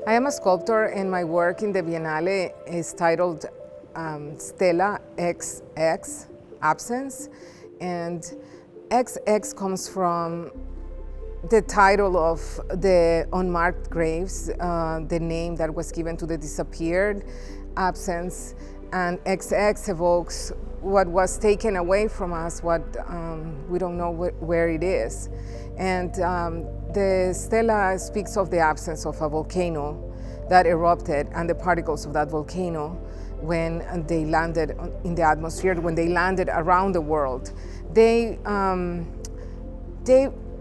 I am a sculptor, and my work in the Biennale is titled Stella XX, Absence. And XX comes from the title of the unmarked graves, the name that was given to the disappeared, absence, and XX evokes what was taken away from us, what we don't know where it is. And the stela speaks of the absence of a volcano that erupted and the particles of that volcano when they landed in the atmosphere, when they landed around the world. They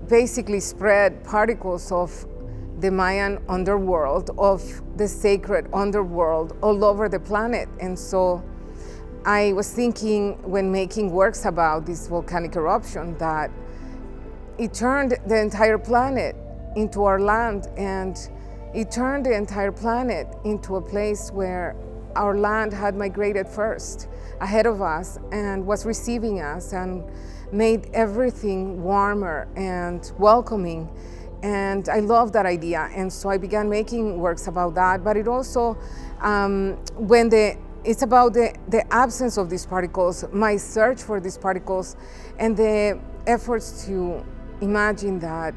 basically spread particles of the Mayan underworld, of the sacred underworld all over the planet. And so I was thinking when making works about this volcanic eruption that it turned the entire planet into our land, and it turned the entire planet into a place where our land had migrated first, ahead of us, and was receiving us and made everything warmer and welcoming. And I love that idea, and so I began making works about that. But it also, it's about the absence of these particles, my search for these particles, and the efforts to imagine that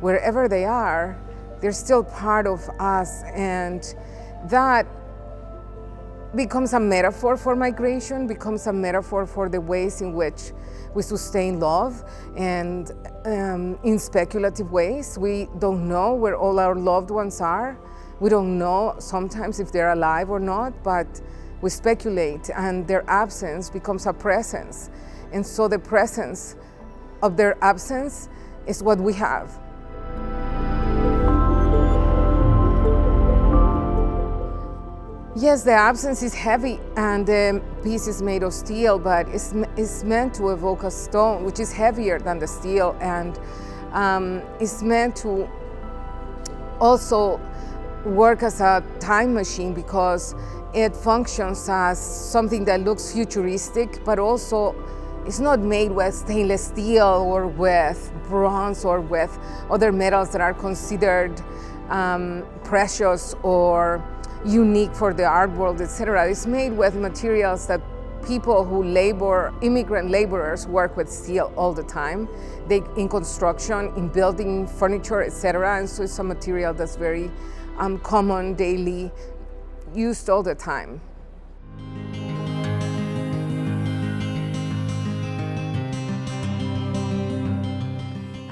wherever they are, they're still part of us, and that becomes a metaphor for migration, becomes a metaphor for the ways in which we sustain love, and in speculative ways. We don't know where all our loved ones are. We don't know sometimes if they're alive or not, but we speculate, and their absence becomes a presence. And so the presence of their absence is what we have. Yes, the absence is heavy, and the piece is made of steel, but it's meant to evoke a stone, which is heavier than the steel, and it's meant to also work as a time machine, because it functions as something that looks futuristic, but also it's not made with stainless steel or with bronze or with other metals that are considered precious or unique for the art world, etc. It's made with materials that people who labor, immigrant laborers, work with steel all the time. In construction, in building furniture, etc. And so it's a material that's very common, daily, used all the time.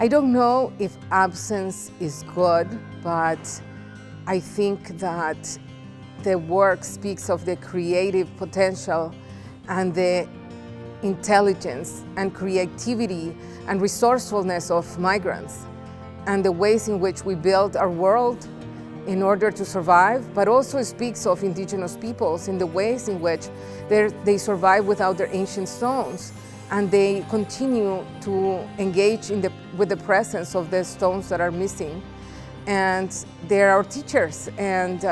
I don't know if absence is good, but I think that the work speaks of the creative potential and the intelligence and creativity and resourcefulness of migrants, and the ways in which we build our world in order to survive, but also speaks of indigenous peoples in the ways in which they survive without their ancient stones, and they continue to engage with the presence of the stones that are missing. And they're our teachers, and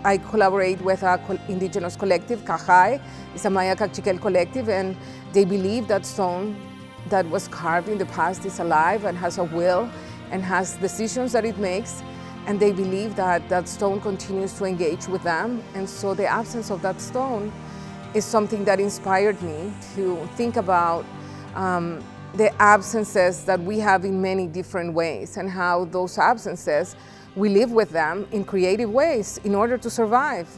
I collaborate with an indigenous collective, Cajay. It's a Maya Cachiquel collective, and they believe that stone that was carved in the past is alive and has a will and has decisions that it makes, and they believe that that stone continues to engage with them. And so the absence of that stone is something that inspired me to think about the absences that we have in many different ways, and how those absences, we live with them in creative ways in order to survive.